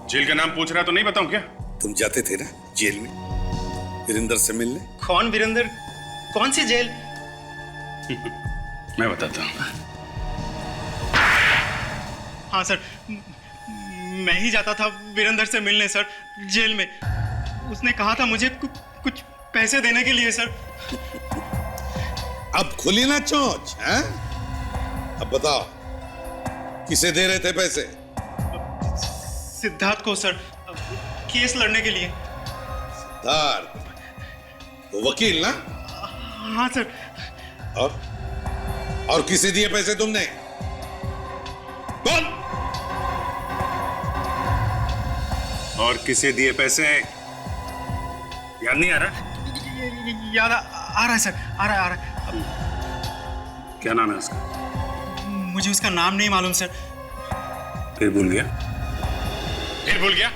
जेल का नाम पूछ रहा तो नहीं बताऊं क्या? तुम जाते थे ना जेल में वीरेंद्र से मिलने? कौन वीरेंद्र? कौन सी जेल? मैं बताता हूँ। हाँ सर, मैं ही जाता था वीरेंद्र से मिलने सर, जेल में। उसने कहा था मुझे कुछ पैसे देने के लिए सर। अब खुली ना चोंच, हैं? अब बताओ, किसे दे रहे थे पैसे? सिद्धार्थ को सर, केस लड़ने के लिए। सिद्धार्थ, वो वकील ना? हाँ सर। और किसे दिए पैसे तुमने? बोल। और किसे दिए पैसे? याद नहीं आ रहा? याद आ रहा है सर, आ रहा है। क्या नाम है उसका? मुझे उसका नाम नहीं मालूम सर। फिर भूल गया? फिर भूल गया?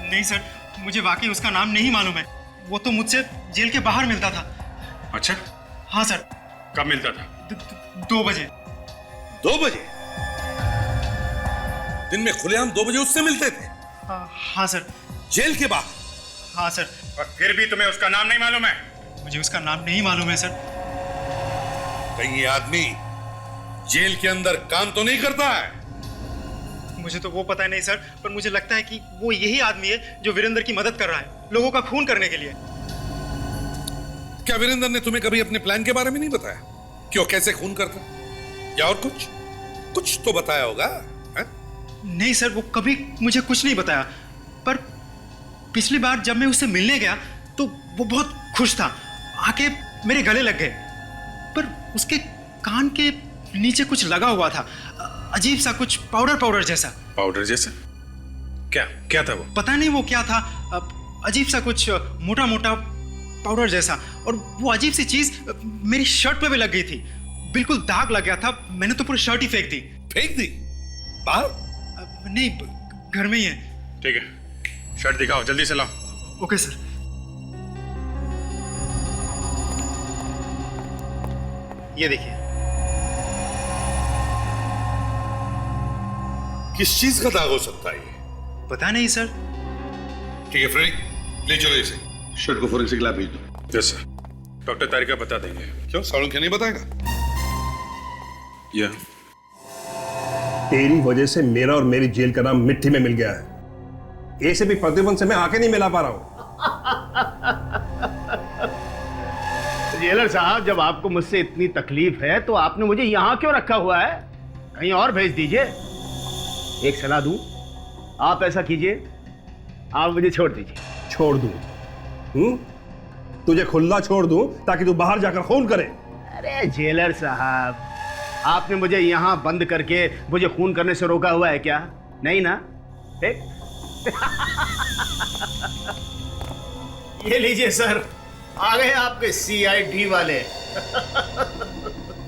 नहीं सर, मुझे वाकई उसका नाम नहीं मालूम है। वो तो मुझसे जेल के बाहर मिलता था। अच्छा? हाँ सर। कब मिलता था? 2 बजे। 2 बजे? दिन में खुलेआम 2 बजे उससे मिलते थे? हाँ सर। जेल के बाहर? हाँ सर। और फिर भी तुम्हें उसका नाम नहीं मालूम है? मुझे उसका नाम नहीं मालूम है सर। कहीं ये आदमी जेल के अंदर काम तो नहीं करता है? मुझे तो वो पता नहीं सर, पर मुझे लगता है कि वो यही आदमी है जो वीरेंद्र की मदद कर रहा है, लोगों का खून करने के लिए। क्या वीरेंद्र ने तुम्हें कभी अपने प्लान के बारे में नहीं बताया? क्यों, कैसे खून करता? या और कुछ तो बताया होगा? है? नहीं सर, वो कभी मुझे कुछ नहीं बताया। पर पिछली बार जब मैं उससे मिलने गया तो वो बहुत खुश था, आके मेरे गले लग गए। पर उसके कान के नीचे कुछ लगा हुआ था, अजीब सा, कुछ पाउडर जैसा। पाउडर जैसा? क्या था वो? पता नहीं वो क्या था, अजीब सा कुछ मोटा मोटा पाउडर जैसा। और वो अजीब सी चीज मेरी शर्ट पे भी लग गई थी, बिल्कुल दाग लग गया था। मैंने तो पूरी शर्ट ही फेंक दी। फेंक दी? बाहर? नहीं, घर में ही है। ठीक है, शर्ट दिखाओ, जल्दी से लाओ। Okay sir. ये देखिए। किस चीज का दाग हो सकता है ये? पता नहीं सर। ठीक है फ्रेडी, ले चलो इसे, शर्ट को फोरेंसिक लैब भेज दो। यस सर, डॉक्टर तारिका बता देंगे। क्यों, सालुंखे नहीं बताएगा? या तेरी वजह से मेरा और मेरी जेल का नाम मिट्टी में मिल गया है। एसीपी प्रद्युमन से मैं आके नहीं मिला पा रहा हूं। जेलर साहब, जब आपको मुझसे इतनी तकलीफ है तो आपने मुझे यहां क्यों रखा हुआ है? कहीं और भेज दीजिए। एक सलाह दूं, आप ऐसा कीजिए, आप मुझे छोड़ दीजिए। छोड़ दूं? तुझे खुला छोड़ दूं ताकि तू बाहर जाकर खून करे? अरे जेलर साहब, आपने मुझे यहाँ बंद करके मुझे खून करने से रोका हुआ है क्या? नहीं ना? ये लीजिए सर, आ गए आपके सीआईडी वाले।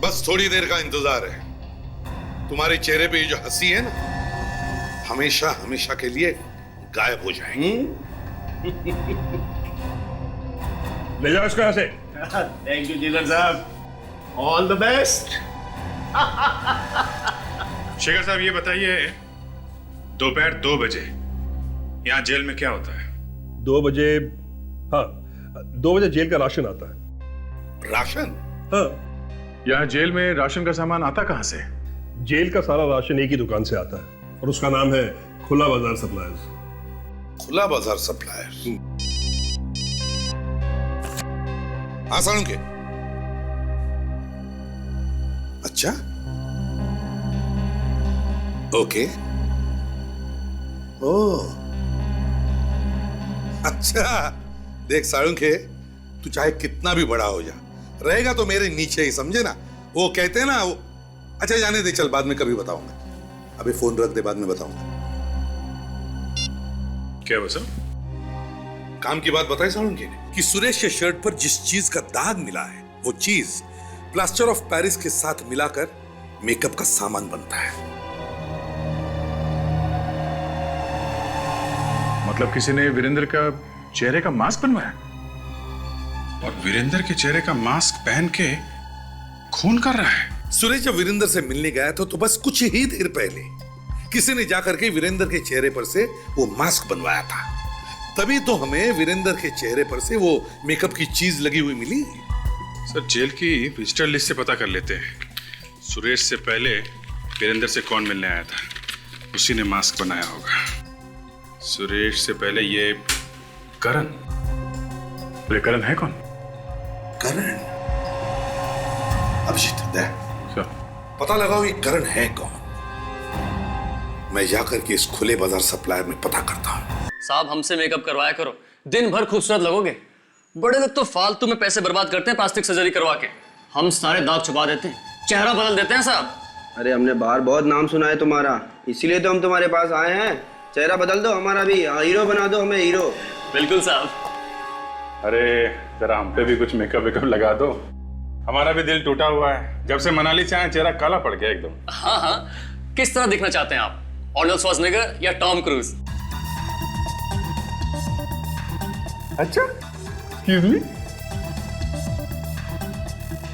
बस थोड़ी देर का इंतजार है। तुम्हारे चेहरे पे ये जो हंसी है ना, हमेशा हमेशा के लिए गायब हो जाएगी। ले जाओ इसको यहाँ से। थैंक यू जेलर साहब, ऑल द बेस्ट। शेखर साहब, ये बताइए, दोपहर 2 बजे यहाँ जेल में क्या होता है? 2 बजे, हाँ 2 बजे जेल का राशन आता है। राशन? हाँ। यहाँ जेल में राशन का सामान आता कहाँ से? जेल का सारा राशन एक ही दुकान से आता है और उसका नाम है खुला बाजार सप्लायर्स। खुला बाजार सप्लायर्स? हाँ सालुंके। अच्छा, ओके। ओ अच्छा, देख सालुंके, तू चाहे कितना भी बड़ा हो जा, रहेगा तो मेरे नीचे ही, समझे ना? वो कहते हैं ना वो, अच्छा जाने दे, चल बाद में कभी बताऊंगा। अभी फोन रख दे, बाद में बताऊंगा। क्या वो सब? काम की बात बताई सालुंके ने कि सुरेश के शर्ट पर जिस चीज का दाग मिला है, वो चीज प्लास्टर ऑफ पेरिस के साथ मिलाकर मेकअप का सामान बनता है। मतलब किसी ने वीरेंद्र का चेहरे का मास्क बनवाया और वीरेंद्र के चेहरे का मास्क पहन के खून कर रहा है। सुरेश जब वीरेंद्र से मिलने गया तो बस कुछ ही देर पहले किसी ने जाकर के वीरेंद्र के चेहरे पर से वो मास्क बनवाया था। तभी तो हमें वीरेंद्र के चेहरे पर से वो मेकअप की चीज लगी हुई मिली। सर, जेल की विजिटर लिस्ट से पता कर लेते हैं। सुरेश से पहले वीरेंद्र से कौन मिलने आया था, उसी ने मास्क बनाया होगा। सुरेश से पहले ये करण। ये करण है कौन? करण? अभिजीत, दे पता लगाओ ये करण है कौन। मैं जाकर के इस खुले बाजार सप्लायर में पता करता हूँ। साहब, हमसे मेकअप करवाया करो, दिन भर खूबसूरत लगोगे। बड़े लोग तो फालतू में पैसे बर्बाद करते हैं प्लास्टिक सर्जरी करवा के। हम सारे दाग छुपा देते हैं, चेहरा बदल देते हैं साहब। अरे हमने बाहर बहुत नाम सुना है तुम्हारा, इसीलिए तो हम तुम्हारे पास आए हैं। चेहरा बदल दो, हमारा भी हीरो बना दो, हमें हीरो। बिल्कुल साहब। अरे जरा हम पे भी कुछ मेकअप वेकअप लगा दो, हमारा भी दिल टूटा हुआ है। जब से मनाली से आए चेहरा काला पड़ गया एकदम। हाँ हाँ, किस तरह दिखना चाहते हैं आप, आर्नल्ड श्वार्ज़नेगर या टॉम क्रूज? अच्छा, एक्सक्यूज मी,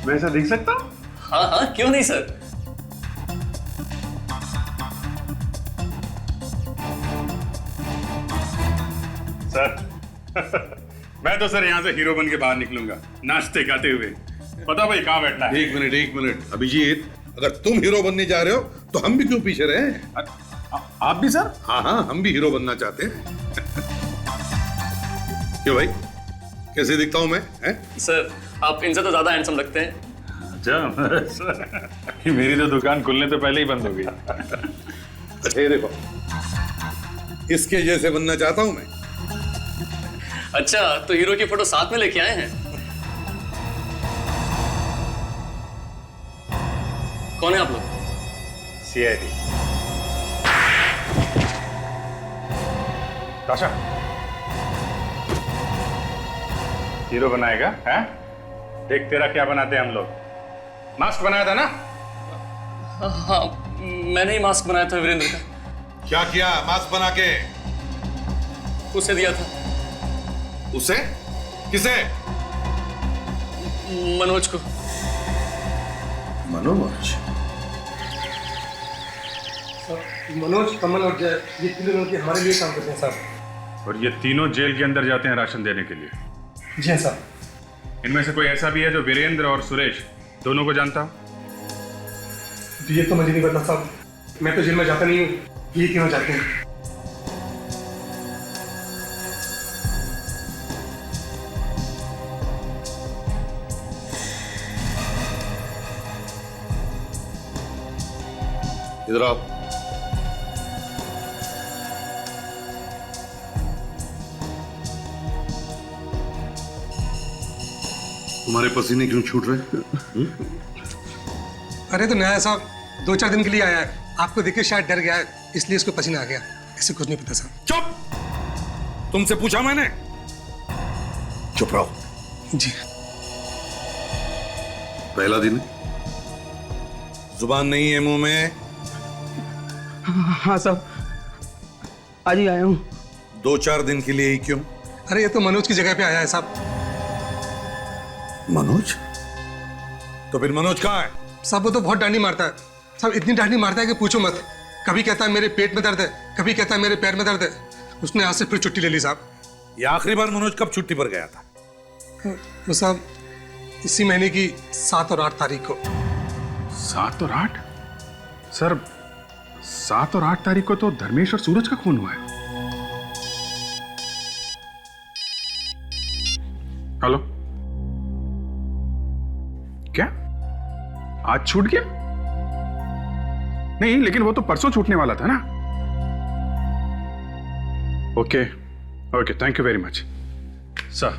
मैं ऐसा दिख सकता हूँ? हाँ हाँ, क्यों नहीं सर। सर मैं तो सर यहाँ से हीरो बन के बाहर निकलूंगा, नाचते गाते हुए। पता भाई कहाँ बैठना है? एक मिनट अभिजीत, अगर तुम हीरो बनने जा रहे हो तो हम भी क्यों पीछे रहे? आप भी सर? हाँ, हम भी हीरो बनना चाहते हैं। क्यों भाई, कैसे दिखता हूं मैं? सर, आप इनसे तो ज्यादा हैंडसम लगते हैं। अच्छा, मेरी तो दुकान खुलने तो पहले ही बंद हो गई। अच्छा ये देखो, इसके जैसे बनना चाहता हूं मैं। अच्छा, तो हीरो की फोटो साथ में लेके आए हैं? कौन है आप लोग? सीआईडी। ताशा, हीरो बनाएगा? हैं? देख तेरा क्या बनाते हैं हम लोग। मास्क बनाया था ना? हाँ, मैंने ही मास्क बनाया था वीरेंद्र का। क्या किया मास्क बना के? उसे दिया था। उसे? किसे? मनोज को। मनोज? मनोज, कमल और जय, ये तीनों लड़के हमारे लिए काम करते हैं साहब। और ये तीनों जेल के अंदर जाते हैं राशन देने के लिए। जी हाँ साहब। इनमें से कोई ऐसा भी है जो वीरेंद्र और सुरेश दोनों को जानता हो? ये तो मुझे नहीं पता साहब, मैं तो जेल में जाता नहीं हूँ, ये तीनों जाते हैं। इधर आओ। तुम्हारे पसीने क्यों छूट रहे? अरे तो नया साहब 2-4 दिन के लिए आया है, आपको देख के शायद डर गया है, इसलिए इसको पसीना आ गया। ऐसे कुछ नहीं पता साहब। चुप! तुमसे पूछा मैंने? चुप रहो। जी। पहला दिन जुबान नहीं है मुंह में। हाँ साहब, आज ही आया हूँ। 2-4 दिन के लिए ही क्यों? अरे ये तो मनोज की जगह पे आया है साहब। मनोज? तो फिर मनोज कहाँ है? साहब वो तो बहुत डांडी मारता है साहब, इतनी डांडी मारता है कि पूछो मत। कभी कहता है मेरे पेट में दर्द है, कभी कहता है मेरे पैर में दर्द है। उसने आज से फिर छुट्टी ले ली साहब। ये आखिरी बार मनोज कब छुट्टी पर गया था? वो साहब इसी महीने की 7 और 8 तारीख को। 7 और 8? सर 7 और 8 तारीख को तो धर्मेश और सूरज का खून हुआ है। हेलो, क्या आज छूट गया? नहीं, लेकिन वो तो परसों छूटने वाला था ना। Okay okay, thank you very much. Sir,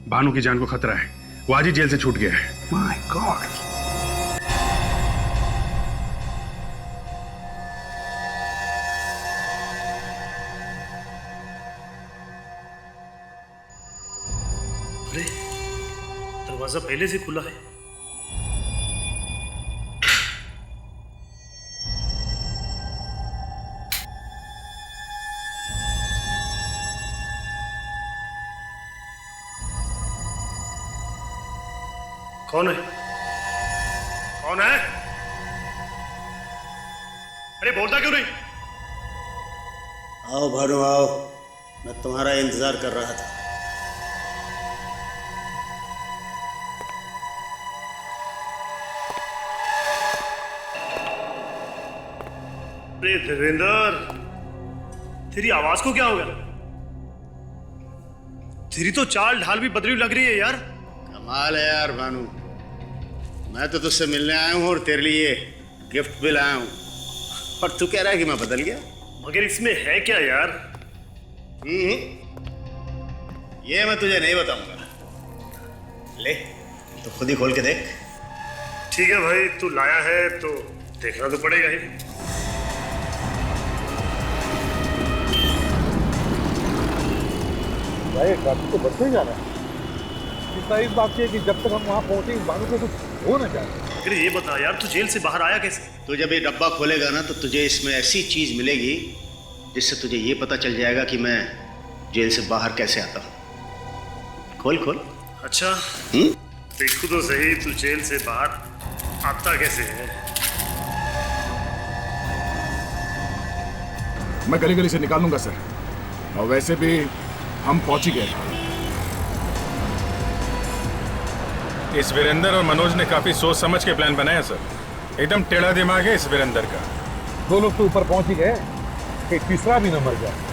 Bhanu की जान को खतरा है, वो आज ही जेल से छूट गया है। My God. अरे दरवाजा पहले से खुला है। कौन है? कौन है? अरे बोलता क्यों नहीं? आओ भानु आओ, मैं तुम्हारा इंतजार कर रहा था। अरे देवेंद्र, तेरी आवाज को क्या हो गया? तेरी तो चाल ढाल भी बदली लग रही है यार। कमाल है यार भानु, मैं तो तुझसे मिलने आया हूँ और तेरे लिए गिफ्ट भी लाया हूँ, और तू कह रहा है कि मैं बदल गया। मगर इसमें है क्या यार? ये मैं तुझे नहीं बताऊंगा, ले तो खुद ही खोल के देख। ठीक है भाई, तू लाया है तो देखना तो पड़ेगा ही। भाई ट्रैफिक तो बढ़ते ही जा रहा है। चिंता इस बात की है कि जब तक हम वहाँ पहुंचे बानू को कुछ हो ना जाए। फिर ये बता यार, तू जेल से बाहर आया कैसे? तू जब ये डब्बा खोलेगा ना तो तुझे इसमें ऐसी चीज मिलेगी जिससे तुझे ये पता चल जाएगा कि मैं जेल से बाहर कैसे आता हूँ। खोल खोल। अच्छा, देखो तो सही, तू जेल से बाहर आता कैसे है? मैं गली गली से निकालूंगा सर, और वैसे भी हम पहुंच ही गए। इस वीरेंद्र और मनोज ने काफी सोच समझ के प्लान बनाया सर। एकदम टेढ़ा दिमाग है इस वीरेंद्र का। 2 लोग तो ऊपर पहुंच ही गए, कि तीसरा भी न मर जाए।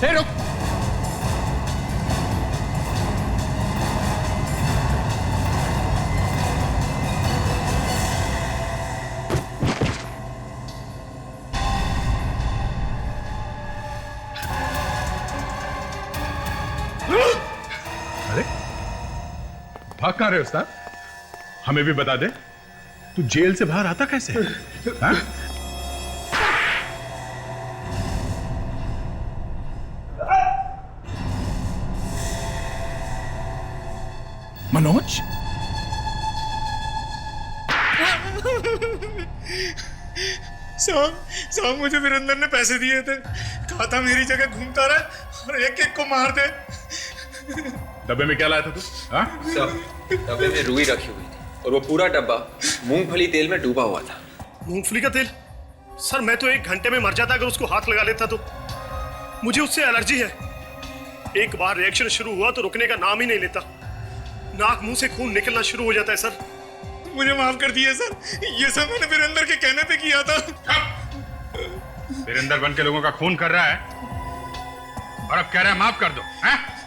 रुक। अरे भाग कहाँ रहे उस्ताद? हमें भी बता दे, तू जेल से बाहर आता कैसे? हाँ? मनोज? साहब मुझे वीरेंद्र ने पैसे दिए थे, कहा था मेरी जगह घूमता रहे और एक एक को मार दे। डब्बे में क्या लाया था तू? हाँ? सब डब्बे में रुई रखी हुई थी और वो पूरा डब्बा मूंगफली तेल में डूबा हुआ था। मूंगफली का तेल? सर मैं तो 1 घंटे में मर जाता अगर उसको हाथ लगा लेता तो। मुझे उससे एलर्जी है। एक बार रिएक्शन शुरू हुआ तो रुकने का नाम ही नहीं लेता। नाक मुंह से खून निकलना शुरू हो जाता है सर। मुझे माफ कर दिए सर, ये सब मैंने वीरेंद्र के कहने पे किया था। वीरेंद्र बन के लोगों का खून कर रहा है और अब कह रहा है माफ कर दो।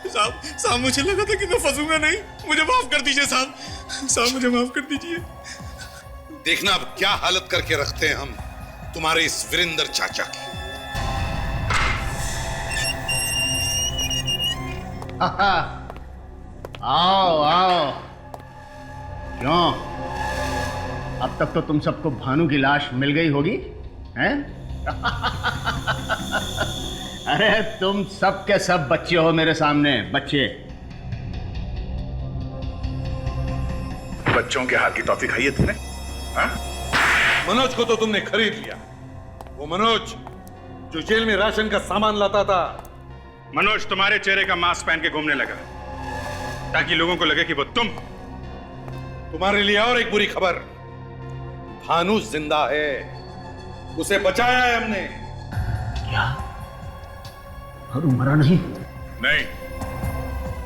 साहब मुझे लगा था कि मैं फंसूंगा नहीं, मुझे माफ कर दीजिए साहब। साहब मुझे माफ कर दीजिए। देखना अब क्या हालत करके रखते हैं हम तुम्हारे इस वीरेंद्र चाचा की। आओ आओ। क्यों, अब तक तो तुम सबको भानु की लाश मिल गई होगी, हैं? अरे तुम सब के सब बच्चे हो मेरे सामने, बच्चे। बच्चों के हाथ की टॉफी खाई है तुमने? हाँ? मनोज को तो तुमने खरीद लिया। वो मनोज जो जेल में राशन का सामान लाता था। मनोज तुम्हारे चेहरे का मास्क पहन के घूमने लगा ताकि लोगों को लगे कि वो तुम। तुम्हारे लिए और एक बुरी खबर, भानु जिंदा है, उसे बचाया है हमने। क्या भानु मरा नहीं? नहीं,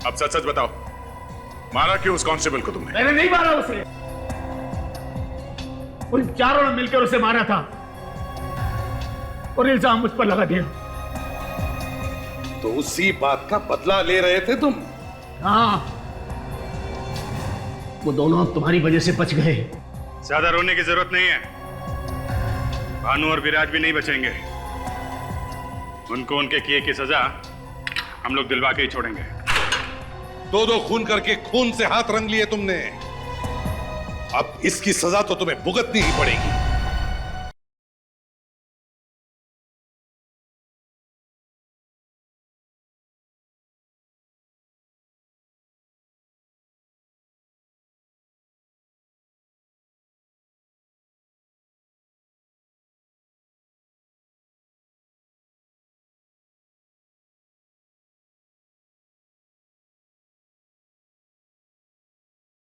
अब सच सच बताओ, मारा क्यों उस कांस्टेबल को तुमने? मैंने नहीं मारा उसे, उन चारों ने मिलकर उसे मारा था और इल्जाम मुझ पर लगा दिया। तो उसी बात का बदला ले रहे थे तुम? हाँ, वो दोनों अब तुम्हारी वजह से बच गए। ज्यादा रोने की जरूरत नहीं है, भानु और विराज भी नहीं बचेंगे। उनको उनके किए की सजा हम लोग दिलवा के ही छोड़ेंगे। 2-2 खून करके खून से हाथ रंग लिए तुमने, अब इसकी सजा तो तुम्हें भुगतनी ही पड़ेगी।